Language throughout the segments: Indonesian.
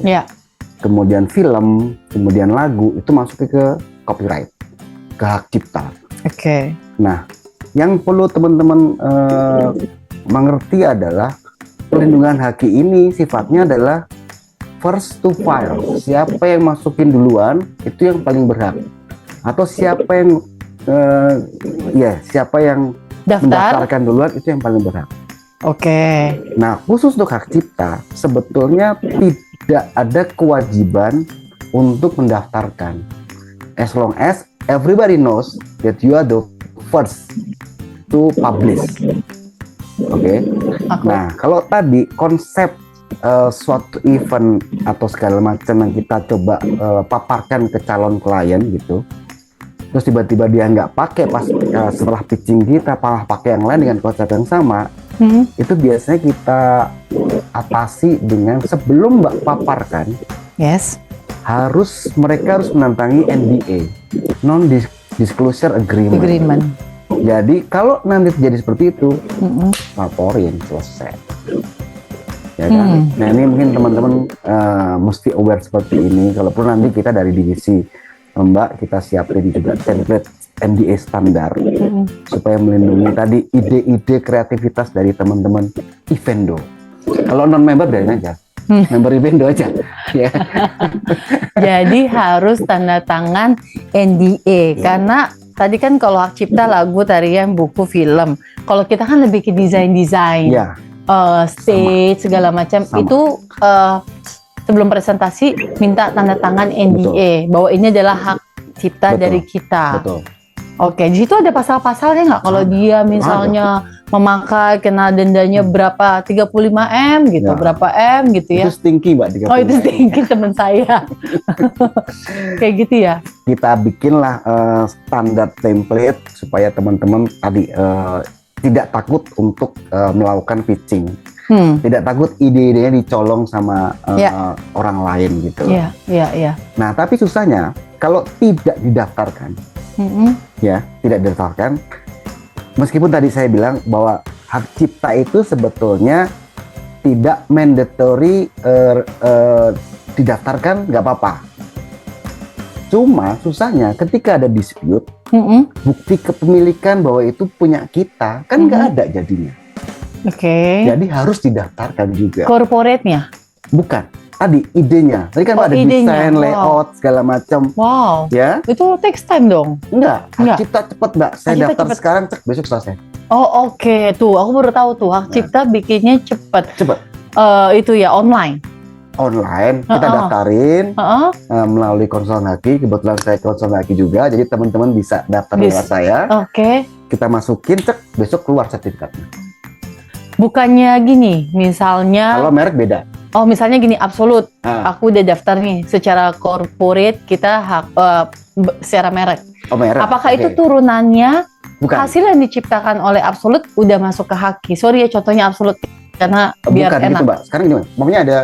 Ya. Kemudian film, kemudian lagu itu masuk ke copyright, ke hak cipta. Oke. Nah, yang perlu teman-teman mengerti adalah pelindungan hak ini sifatnya adalah first to file. Siapa yang masukin duluan itu yang paling berhak. Atau siapa yang siapa yang mendaftarkan duluan itu yang paling berhak. Oke. Nah, khusus untuk hak cipta sebetulnya tidak ada kewajiban untuk mendaftarkan. As long as everybody knows that you are the first to publish. Oke. Nah, kalau tadi konsep suatu event atau segala macam yang kita coba paparkan ke calon klien gitu, terus tiba-tiba dia nggak pakai pas setelah pitching kita malah pakai yang lain dengan konsep yang sama, itu biasanya kita atasi dengan sebelum Mbak paparkan, mereka harus menantangi NDA, non disclosure agreement. Jadi kalau nanti terjadi seperti itu, laporin, selesai. Ya kan? Nah ini mungkin teman-teman mesti aware seperti ini. Kalaupun nanti kita dari divisi Mbak, kita siapin juga template NDA standar supaya melindungi tadi ide-ide kreativitas dari teman-teman Evendo. Kalau non member biarin aja, member Evendo aja. Ya. Jadi harus tanda tangan NDA karena tadi kan kalau hak cipta lagu, tarian, buku, film. Kalau kita kan lebih ke desain. Stage segala macam itu sebelum presentasi minta tanda tangan NDA bahwa ini adalah hak cipta dari kita. Betul. Oke, di situ ada pasal-pasalnya nggak? Kalau dia misalnya memakai kena dendanya berapa 35M gitu, berapa M gitu ya? Itu stinky Mbak. Oh itu stinky teman saya. Kayak gitu ya? Kita bikinlah standar template supaya teman-teman tadi tidak takut untuk melakukan pitching, tidak takut ide-idenya dicolong sama orang lain gitu. Nah, tapi susahnya kalau tidak didaftarkan, tidak didaftarkan. Meskipun tadi saya bilang bahwa hak cipta itu sebetulnya tidak mandatory didaftarkan, nggak apa-apa. Cuma susahnya ketika ada dispute, bukti kepemilikan bahwa itu punya kita kan nggak ada jadinya. Jadi harus didaftarkan juga. Corporate-nya? Bukan. Tadi idenya. Tadi kan ada desain, layout, segala macam. Ya. Itu takes time dong? Enggak. Hak cipta cepet Mbak. Saya daftar sekarang, cek besok selesai. Oke. Tuh, aku baru tahu tuh hak cipta bikinnya cepet. Itu ya online. Kita daftarin melalui konsul haki. Kebetulan saya konsul haki juga, jadi teman-teman bisa daftar lewat saya. Kita masukin, cek besok keluar sertifikatnya. Bukannya gini, misalnya kalau merek beda. Misalnya gini, Absolut, aku udah daftar nih secara corporate, kita hak secara merek. Merek. Apakah itu turunannya Bukan. hasil yang diciptakan oleh Absolut udah masuk ke haki? Sorry ya, contohnya Absolut karena biar bukan enak. Gitu, Mbak. Sekarang gimana? Pokoknya ada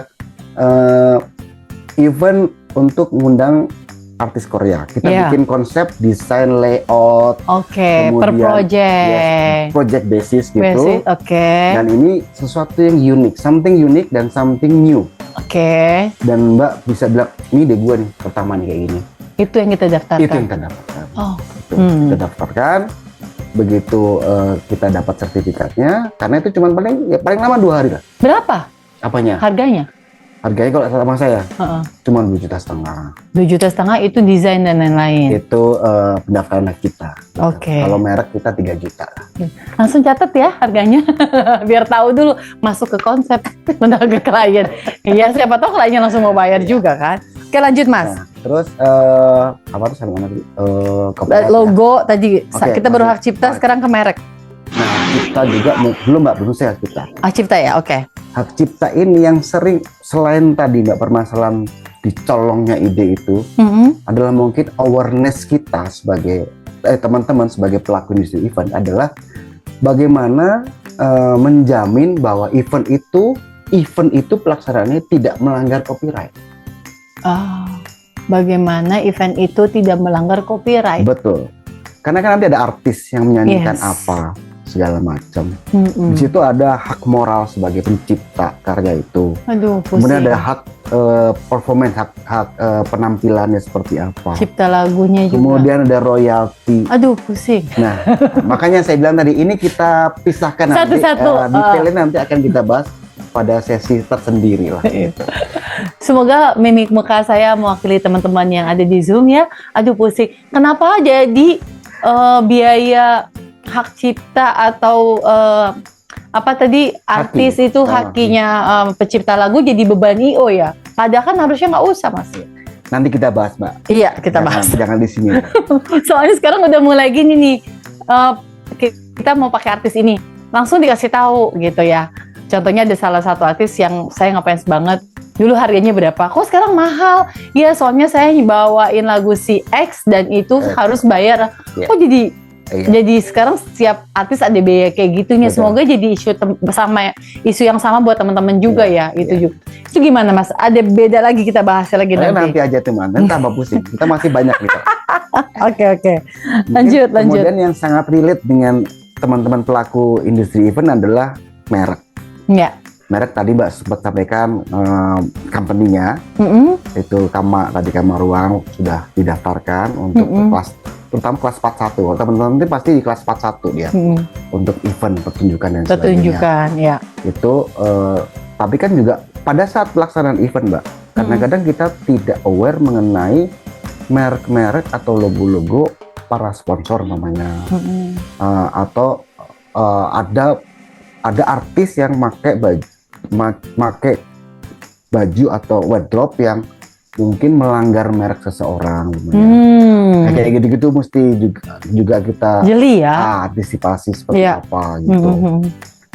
event untuk mengundang artis Korea. Kita bikin konsep, desain, layout. Per project. Project basis gitu. Dan ini sesuatu yang unik, something unique dan something new. Dan Mbak bisa bilang, ini ide gue nih, pertama nih kayak gini. Itu yang kita daftarkan. Itu yang kita daftarkan. Kita daftarkan. Begitu kita dapat sertifikatnya, karena itu cuma paling lama 2 hari lah. Berapa? Apanya? Harganya kalau sama saya cuma 2,5 juta. 2,5 juta itu desain dan lain-lain. Itu pendaftaran kita. Kalau merek kita 3 juta. Langsung catat ya harganya, biar tahu dulu masuk ke konsep bentar ke klien. Iya, siapa tahu kliennya langsung mau bayar juga kan. Oke, lanjut Mas. Nah, terus apa tuh sama mana tadi? Logo tadi kita baru hak cipta, sekarang ke merek. Nah, kita juga belum saya hak cipta. Hak cipta ya, Hak cipta ini yang sering selain tadi Mbak permasalahan dicolongnya ide itu adalah mungkin awareness kita sebagai teman-teman sebagai pelaku industri event adalah bagaimana menjamin bahwa event itu pelaksanaannya tidak melanggar copyright. Bagaimana event itu tidak melanggar copyright? Betul. Karena kan nanti ada artis yang menyanyikan apa, segala macam. Di situ ada hak moral sebagai pencipta karya itu. Aduh, pusing. Kemudian ada hak performance, hak penampilannya seperti apa. Cipta lagunya juga. Kemudian ada royalti. Aduh, pusing. Nah, makanya saya bilang tadi ini kita pisahkan nanti. Satu-satu. Detailnya nanti akan kita bahas pada sesi tersendiri lah. Semoga mimik muka saya mewakili teman-teman yang ada di Zoom ya. Aduh, pusing. Kenapa jadi biaya hak cipta atau apa tadi artis itu hakinya pencipta lagu jadi beban IO ya? Padahal kan harusnya nggak usah, Mas. Nanti kita bahas, Mbak. Iya, kita bahas. Jangan di sini. Soalnya sekarang udah mulai gini nih, kita mau pakai artis ini, langsung dikasih tahu gitu ya. Contohnya ada salah satu artis yang saya ngefans banget. Dulu harganya berapa? Kok sekarang mahal? Ya soalnya saya bawain lagu si X dan itu harus bayar. Kok jadi sekarang setiap artis ada biaya kayak gitunya. Betul. Semoga jadi isu yang sama buat teman-teman juga ya. Itu juga. Itu gimana, Mas? Ada beda lagi kita bahas lagi Nanti aja teman. Nanti tambah pusing. Kita masih banyak nih. Oke. Lanjut. Kemudian yang sangat relate dengan teman-teman pelaku industri event adalah merek. Ya. Merek tadi Mbak sempat sampaikan company-nya itu Kama Ruang sudah didaftarkan untuk kelas, terutama kelas 41. Teman-teman nanti pasti di kelas 41 dia untuk event pertunjukan dan sebagainya. Ya. Itu tapi kan juga pada saat pelaksanaan event Mbak, kadang-kadang kita tidak aware mengenai merek-merek atau logo-logo para sponsor namanya, atau ada artis yang pakai baju atau wardrobe yang mungkin melanggar merek seseorang. Nah, kayak gitu-gitu mesti juga kita jeli ya. Antisipasi seperti apa gitu.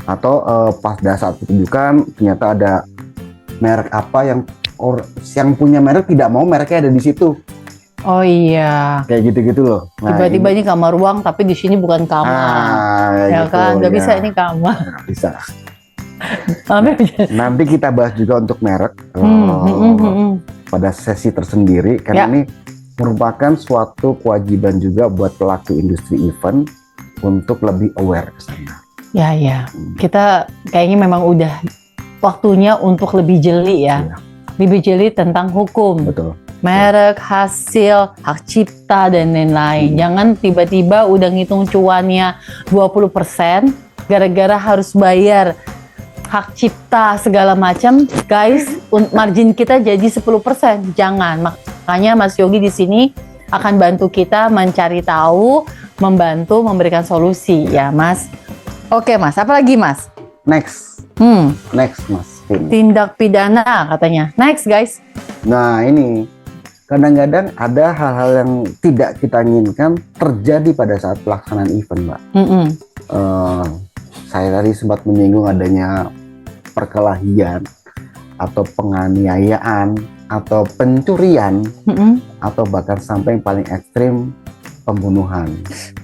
Atau pas saat pertunjukan ternyata ada merek apa yang punya merek tidak mau mereknya ada di situ. Oh iya. Kayak gitu-gitu loh. Nah, tiba-tiba ini kamar ruang tapi di sini bukan kamar. Ya gitu, kan, nggak bisa ini kamar. Nah, bisa. Nanti kita bahas juga untuk merek pada sesi tersendiri karena ini merupakan suatu kewajiban juga buat pelaku industri event untuk lebih aware ke sana. Ya. Kita kayaknya memang udah waktunya untuk lebih jeli ya. Lebih jeli tentang hukum. Betul. Merek, hasil, hak cipta, dan lain-lain. Jangan tiba-tiba udah ngitung cuannya 20%, gara-gara harus bayar hak cipta segala macam. Guys, margin kita jadi 10%. Jangan. Makanya Mas Yogi di sini akan bantu kita mencari tahu, membantu, memberikan solusi ya Mas. Oke Mas, apa lagi Mas? Next Mas. Tindak pidana katanya. Next guys. Nah ini kadang-kadang ada hal-hal yang tidak kita inginkan terjadi pada saat pelaksanaan event, Mbak. Saya tadi sempat menyinggung adanya perkelahian atau penganiayaan atau pencurian atau bahkan sampai yang paling ekstrim pembunuhan.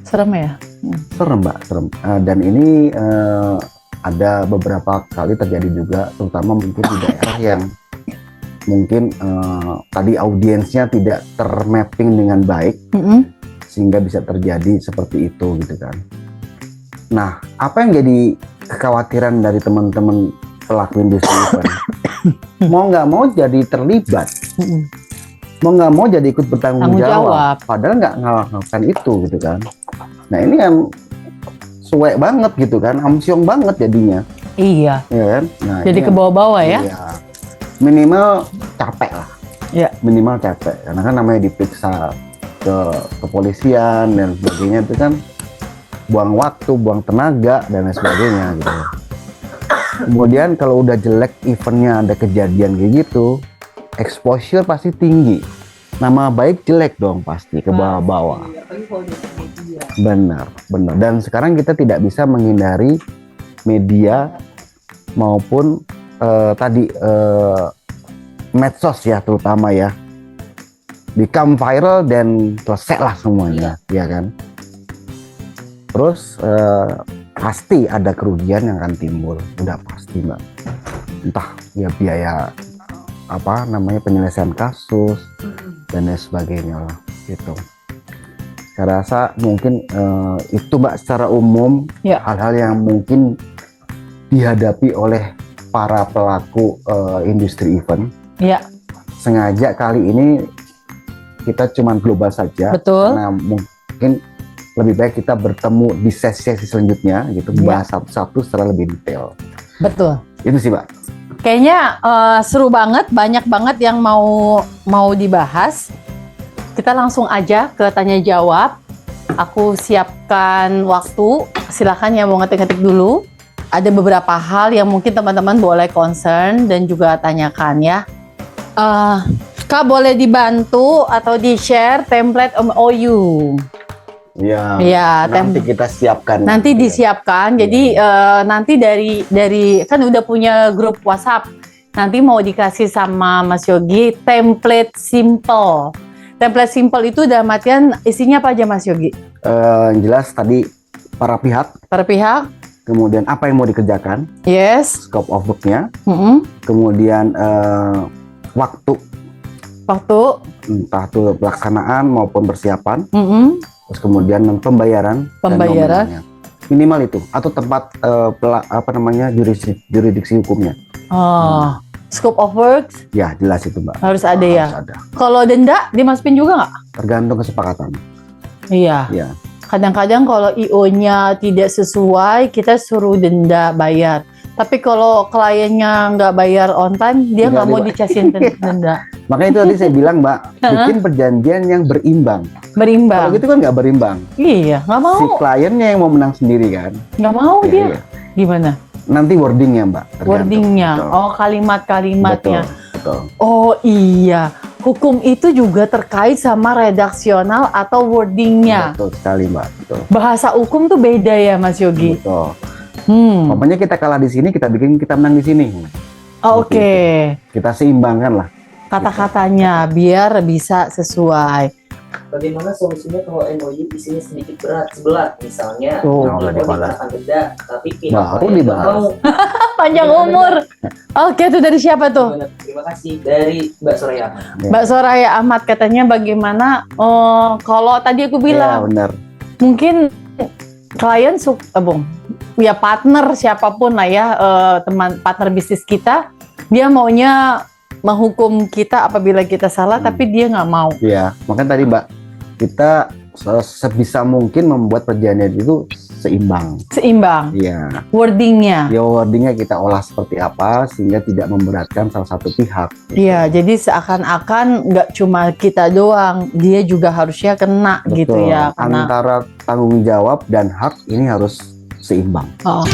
Serem ya? Serem, Mbak, serem. Dan ini ada beberapa kali terjadi juga, terutama mungkin di daerah yang mungkin tadi audiensnya tidak termapping dengan baik, sehingga bisa terjadi seperti itu gitu kan. Nah, apa yang jadi kekhawatiran dari teman-teman pelaku industri event? Mau nggak mau jadi terlibat, mau nggak mau jadi ikut bertanggung jawab, padahal nggak ngelakukan itu gitu kan. Nah ini yang suwe banget gitu kan, amsyong banget jadinya. Iya. Ya kan? Nah, jadi ke bawah-bawah ya. Iya. Minimal capek lah. Iya. Minimal capek, karena kan namanya diperiksa ke kepolisian dan sebagainya itu kan buang waktu, buang tenaga dan lain sebagainya gitu. Kemudian kalau udah jelek eventnya ada kejadian kayak gitu, exposure pasti tinggi. Nama baik jelek dong pasti ke bawah-bawah. Benar. Dan sekarang kita tidak bisa menghindari media maupun medsos ya, terutama ya. Become viral dan selesai lah semuanya, ya kan. Terus pasti ada kerugian yang akan timbul, udah pasti Mbak. Entah ya biaya penyelesaian kasus dan lain sebagainya lah gitu. Saya rasa mungkin itu Mbak secara umum Ya. hal-hal yang mungkin dihadapi oleh para pelaku industri event. Ya, Sengaja kali ini kita cuma global saja, betul. karena mungkin lebih baik kita bertemu di sesi-sesi selanjutnya gitu, membahas satu-satu secara lebih detail. Betul. Itu sih Mbak. Kayaknya seru banget, banyak banget yang mau dibahas. Kita langsung aja ke tanya jawab. Aku siapkan waktu. Silakan yang mau ngetik-ngetik dulu. Ada beberapa hal yang mungkin teman-teman boleh concern dan juga tanyakan ya. Kak, boleh dibantu atau di-share template MOU? Ya, Ya, nanti kita siapkan. nanti disiapkan. Jadi nanti dari kan udah punya grup WhatsApp. Nanti mau dikasih sama Mas Yogi template simple. Template simple itu dalam artian isinya apa aja Mas Yogi? Yang jelas tadi para pihak, Per pihak? kemudian apa yang mau dikerjakan, Yes. scope of work-nya, Mm-mm. kemudian waktu, Waktu? entah itu pelaksanaan maupun persiapan, Mm-mm. terus kemudian pembayaran, dan Pembayaran. nominalnya. Minimal itu, atau tempat jurisdiksi hukumnya. Oh. Scope of work Ya jelas itu Mbak. harus ada ya. Harus ada. Kalau denda dimasukin juga nggak? Tergantung kesepakatan. Iya. Ya. Kadang-kadang kalau IO-nya tidak sesuai, kita suruh denda bayar. Tapi kalau kliennya nggak bayar on time, dia nggak mau dicasin denda. Makanya itu tadi saya bilang Mbak, bikin perjanjian yang berimbang. Berimbang. Kalau gitu kan nggak berimbang. Iya, nggak mau. Si kliennya yang mau menang sendiri kan. Nggak mau Iya, dia. iya. Gimana? Nanti wordingnya Mbak. tergantung. Wordingnya. Betul. Oh, kalimat-kalimatnya. Betul. Oh iya. Hukum itu juga terkait sama redaksional atau wordingnya. Betul sekali Mbak. Betul. Bahasa hukum tuh beda ya Mas Yogi? Betul. Hmm. Pokoknya kita kalah di sini, kita bikin kita menang di sini. Oh, Oke. Kita seimbangkan lah. Kata-katanya biar bisa sesuai. Bagaimana solusinya kalau MOU isinya sedikit berat sebelah, misalnya Oh, mau udah dibahas. dikenakan denda, tapi pihak Baru lain dibahas. nggak mau. Panjang umur. Oke, itu dari siapa tuh? Gimana? Terima kasih dari Mbak Soraya. Ya. Mbak Soraya Ahmad katanya bagaimana kalau tadi aku Iya bilang benar. mungkin klien ya partner siapapun lah ya teman partner bisnis kita dia maunya menghukum kita apabila kita salah tapi dia nggak mau. Iya, makanya tadi Mbak, kita sebisa mungkin membuat perjanjian itu seimbang. Seimbang Iya. wordingnya. Ya wordingnya kita olah seperti apa sehingga tidak memberatkan salah satu pihak. Iya, jadi seakan-akan nggak cuma kita doang, dia juga harusnya kena gitu Betul. ya. Karena Antara tanggung jawab dan hak ini harus seimbang. oh.